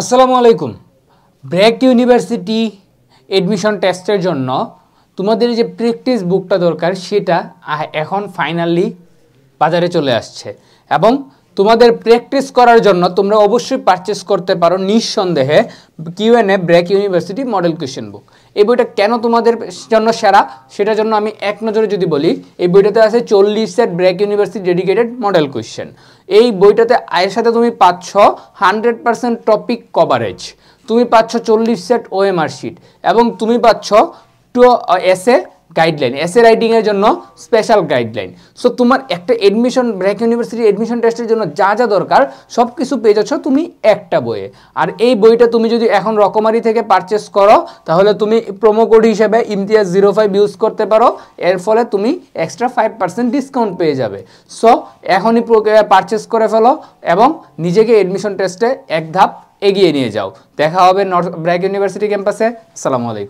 আসসালামু আলাইকুম। BRAC university admission টেস্টের জন্য তোমাদের যে প্র্যাকটিস বুকটা দরকার সেটা এখন ফাইনালি বাজারে চলে আসছে এবং তোমাদের প্র্যাকটিস করার জন্য তোমরা অবশ্যই পারচেস করতে পারো নিঃসন্দেহে QnA BRAC university model question book. এই বইটা কেন তোমাদের জন্য সেরা সেটার জন্য আমি এক নজরে যদি বলি, এই বইটাতে আছে 40 set BRAC university dedicated model question. এই বইটাতে এর সাথে তুমি পাচ্ছ 100% টপিক কভারেজ, তুমি পাচ্ছ 40 সেট ওএমআর শিট এবং তুমি পাচ্ছ এসে গাইডলাইন, এসে রাইটিংয়ের জন্য স্পেশাল গাইডলাইন। সো তোমার একটা এডমিশন ব্র্যাক ইউনিভার্সিটি এডমিশন টেস্টের জন্য যা যা দরকার সব কিছু পেয়ে যাচ্ছ তুমি একটা বইয়ে। আর এই বইটা তুমি যদি এখন রকমারি থেকে পারচেস করো তাহলে তুমি প্রোমো কোড হিসেবে ইমতিয়াজ 05 ইউজ করতে পারো, এর ফলে তুমি এক্সট্রা 5% ডিসকাউন্ট পেয়ে যাবে। সো এখনই পারচেস করে ফেলো এবং নিজেকে এডমিশন টেস্টে এক ধাপ এগিয়ে নিয়ে যাও। দেখা হবে ব্র্যাক ইউনিভার্সিটি ক্যাম্পাসে। আসসালামু আলাইকুম।